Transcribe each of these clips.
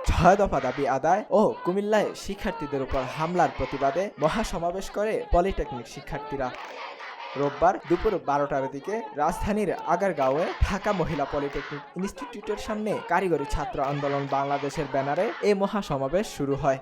ছয় দফা দাবি আদায় ও কুমিল্লায় শিক্ষার্থীদের উপর হামলার প্রতিবাদে মহাসমাবেশ করে পলিটেকনিক শিক্ষার্থীরা। রোববার দুপুর 12টার দিকে রাজধানীর আগারগাঁওয়ে ঢাকা মহিলা পলিটেকনিক ইনস্টিটিউটের সামনে কারিগরি ছাত্র আন্দোলন বাংলাদেশের ব্যানারে এই মহাসমাবেশ শুরু হয়।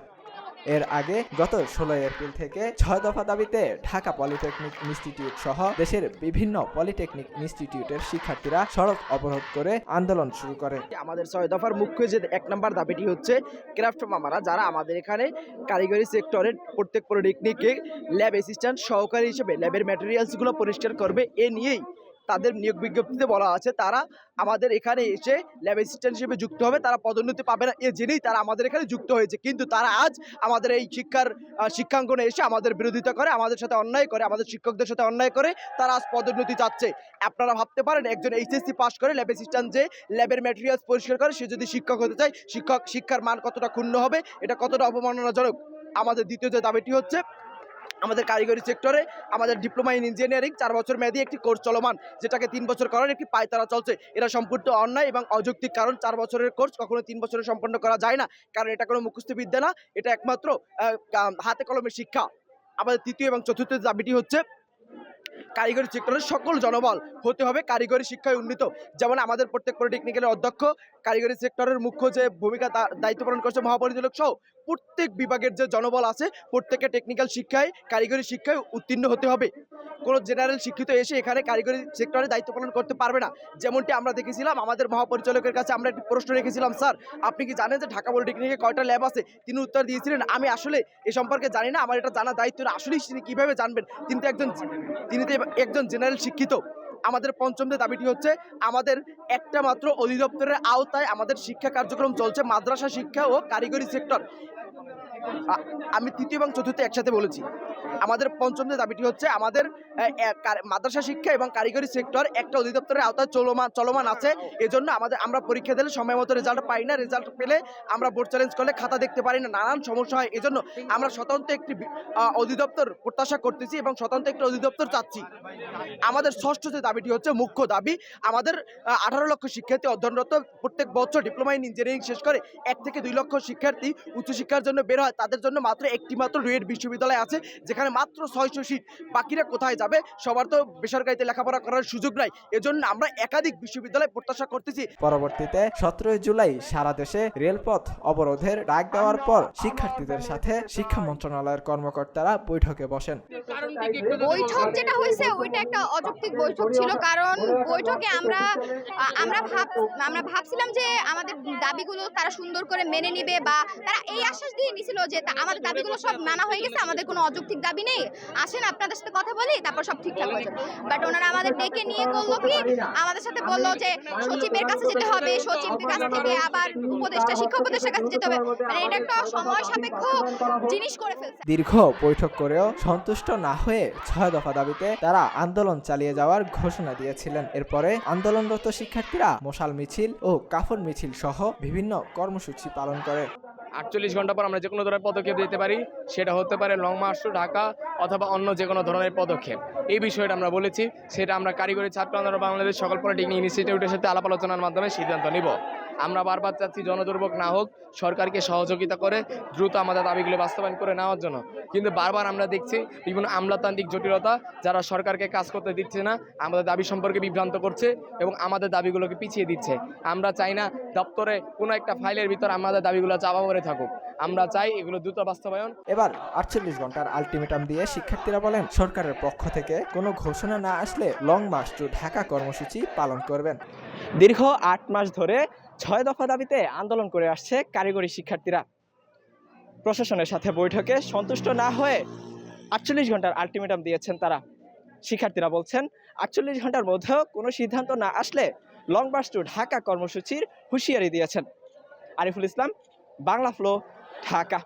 এর আগে গত 16 এপ্রিল থেকে 6 দফা দাবিতে ঢাকা পলিটেকনিক ইনস্টিটিউট সহ দেশের বিভিন্ন পলিটেকনিক ইনস্টিটিউটের শিক্ষার্থীরা সড়ক অবরোধ করে আন্দোলন শুরু করে। আমাদের 6 দফার মুখ্য যে 1 নম্বর দাবিটি হচ্ছে ক্রাফট মামারা যারা আমাদের এখানে কারিগরি সেক্টরের প্রত্যেক পলিটেকনিকে ল্যাব অ্যাসিস্ট্যান্ট সহকারী হিসেবে ল্যাবের ম্যাটেরিয়ালসগুলো পরিষ্কার করবে, এ নিয়েই তাদের নিয়োগ বিজ্ঞপ্তিতে বলা আছে তারা আমাদের এখানে এসে ল্যাব অ্যাসিস্ট্যান্ট হিসেবে যুক্ত হবে, তারা পদোন্নতি পাবে না, এ জেনেই তারা আমাদের এখানে যুক্ত হয়েছে। কিন্তু তারা আজ আমাদের এই শিক্ষাঙ্গনে এসে আমাদের বিরোধিতা করে, আমাদের সাথে অন্যায় করে, আমাদের শিক্ষকদের সাথে অন্যায় করে তারা আজ পদোন্নতি চাচ্ছে। আপনারা ভাবতে পারেন একজন এইচএসসি পাস করে ল্যাব অ্যাসিস্ট্যান্ট যে ল্যাবের ম্যাটেরিয়ালস পরিষ্কার করে সে যদি শিক্ষক হতে চায়, শিক্ষার মান কতটা ক্ষুণ্ণ হবে, এটা কতটা অবমাননাজনক। আমাদের দ্বিতীয় যে দাবিটি হচ্ছে আমাদের কারিগরি সেক্টরে আমাদের ডিপ্লোমা ইন ইঞ্জিনিয়ারিং 4 বছর মেয়াদী একটি কোর্স চলমান, যেটাকে 3 বছর করার একটি পায়তারা চলছে। এরা সম্পূর্ণ অন্যায় এবং অযৌক্তিক, কারণ 4 বছরের কোর্স কখনো 3 বছরে সম্পন্ন করা যায় না, কারণ এটা কোনো মুখস্থ বিদ্যা না, এটা একমাত্র হাতে কলমের শিক্ষা। আমাদের তৃতীয় এবং চতুর্থ দাবিটি হচ্ছে কারিগরি সেক্টরের সকল জনবল হতে হবে কারিগরি শিক্ষায় উন্নীত। যেমন আমাদের প্রত্যেক পলিটেকনিক্যালের অধ্যক্ষ, কারিগরি সেক্টরের মুখ্য যে ভূমিকা দায়িত্ব পালন করছে মহাপরিচালক সহ প্রত্যেক বিভাগের যে জনবল আছে প্রত্যেকে টেকনিক্যাল শিক্ষায় কারিগরি শিক্ষায় উত্তীর্ণ হতে হবে। কোনো জেনারেল শিক্ষিত এসে এখানে কারিগরি সেক্টরে দায়িত্ব পালন করতে পারবে না। যেমনটি আমরা দেখেছিলাম আমাদের মহাপরিচালকের কাছে আমরা একটি প্রশ্ন রেখেছিলাম, স্যার আপনি কি জানেন যে ঢাকা পলিটেকনিকে কয়টা ল্যাব আছে? তিনি উত্তর দিয়েছিলেন আমি আসলে এ সম্পর্কে জানি না, আমার এটা জানা দায়িত্ব না। আসলেই তিনি কীভাবে জানবেন? তিনি তো একজন জেনারেল শিক্ষিত। আমাদের পঞ্চম যে দাবিটি হচ্ছে আমাদের একটা মাত্র অধিদপ্তরের আওতায় আমাদের শিক্ষা কার্যক্রম চলছে, মাদ্রাসা শিক্ষা ও কারিগরি সেক্টর। আমি তৃতীয় এবং চতুর্থ একসাথে বলেছি। আমাদের পঞ্চম যে দাবিটি হচ্ছে আমাদের মাদ্রাসা শিক্ষা এবং কারিগরি সেক্টর একটা অধিদপ্তরের আওতায় চলমান আছে। এজন্য আমরা পরীক্ষা দিলে সময় মতো রেজাল্ট পাই না, রেজাল্ট পেলে আমরা বোর্ড চ্যালেঞ্জ করলে খাতা দেখতে পারি না, নানান সমস্যা হয়। এজন্য আমরা স্বতন্ত্র একটি অধিদপ্তর প্রত্যাশা করতেছি এবং স্বতন্ত্র একটি অধিদপ্তর চাচ্ছি। আমাদের ষষ্ঠ যে দাবিটি হচ্ছে মুখ্য দাবি, আমাদের 18 লক্ষ শিক্ষার্থী অধ্যয়নরত, প্রত্যেক বছর ডিপ্লোমা ইন ইঞ্জিনিয়ারিং শেষ করে 1 থেকে 2 লক্ষ শিক্ষার্থী উচ্চশিক্ষার জন্য বের হয়, তাদের জন্য মাত্র একটি মাত্র রুয়েট বিশ্ববিদ্যালয় আছে যেখানে মাত্র 600 সিট। বাকিরা কোথায় যাবে? সবার তো বেসরকারিতে লেখাপড়া করার সুযোগ নাই। এজন্য আমরা একাধিক বিশ্ববিদ্যালয় প্রত্যাশা করতেছি। পরবর্তীতে 17 জুলাই সারা দেশে রেলপথ অবরোধের ডাক দেওয়ার পর শিক্ষার্থীদের সাথে শিক্ষা মন্ত্রণালয়ের কর্মকর্তারা বৈঠকে বসেন। বৈঠক যেটা হয়েছে ওইটা একটা অযৌক্তিক বৈঠক ছিল, কারণ বৈঠকে আমরা ভাবছিলাম যে আমাদের দাবিগুলো তারা সুন্দর করে মেনে নিবে, বা তারা এই আশ্বাস দিয়ে নিছিল যে আমাদের দাবিগুলো সব মানা হয়ে গেছে, আমাদের কোনো অযৌক্তিক দাবি নেই, আসেন আপনাদের সাথে কথা বলি তারপর সব ঠিকঠাক হয়ে যাবে। বাট ওনারা আমাদের ডেকে নিয়ে করলো কি, আমাদের সাথে বললো যে সচিবের কাছে যেতে হবে, সচিবের কাছ থেকে আবার শিক্ষা উপদেষ্টার কাছে যেতে হবে, মানে এটা একটা সময় সাপেক্ষ জিনিস করে ফেলছে। দীর্ঘ বৈঠক করেও সন্তুষ্ট না হয়ে 6 দফা দাবিতে তারা আন্দোলন চালিয়ে যাওয়ার ঘোষণা দিয়েছিলেন। এরপরে আন্দোলনরত শিক্ষার্থীরা মশাল মিছিল ও কাফন মিছিল সহ বিভিন্ন কর্মসূচি পালন করে। 48 ঘন্টা পর আমরা যে কোনো ধরনের পদক্ষেপ দিতে পারি, সেটা হতে পারে লং মার্চ টু ঢাকা অথবা অন্য যে কোনো ধরনের পদক্ষেপ। এই বিষয়টা আমরা বলেছি, সেটা আমরা কারিগরি ছাত্র আন্দোলন বাংলাদেশ সকল পলিটেকনিক ইনস্টিটিউটের সাথে আলাপ আলোচনার মাধ্যমে সিদ্ধান্ত নিব। আমরা বারবার চাচ্ছি জনদুর্ভোগ না হোক, সরকারকে সহযোগিতা করে দ্রুত আমাদের দাবিগুলো বাস্তবায়ন করে নেওয়ার জন্য, কিন্তু বারবার আমরা দেখছি বিভিন্ন আমলাতান্ত্রিক জটিলতা যারা সরকারকে কাজ করতে দিচ্ছে না, আমাদের দাবি সম্পর্কে বিভ্রান্ত করছে এবং আমাদের দাবিগুলোকে পিছিয়ে দিচ্ছে। আমরা চাই না দপ্তরে কোনো একটা ফাইলের ভিতর আমাদের দাবিগুলো চাপা পড়ে থাকুক, আমরা চাই এগুলো দ্রুত বাস্তবায়ন। এবার 48 ঘন্টার আলটিমেটাম দিয়ে শিক্ষার্থীরা বলেন সরকারের পক্ষ থেকে কোনো ঘোষণা না আসলে লং মার্চ টু ঢাকা কর্মসূচি পালন করবেন। দীর্ঘ 8 মাস ধরে 6 দফা দাবিতে আন্দোলন করে আসছে কারিগরি শিক্ষার্থীরা। প্রশাসনের সাথে বৈঠকে সন্তুষ্ট না হয়ে 48 ঘন্টার আলটিমেটাম দিয়েছেন তারা। শিক্ষার্থীরা বলছেন 48 ঘন্টার মধ্যেও কোনো সিদ্ধান্ত না আসলে লং মার্চ টু ঢাকা কর্মসূচির হুঁশিয়ারি দিয়েছেন। আরিফুল ইসলাম, বাংলা ফ্লো, ঢাকা।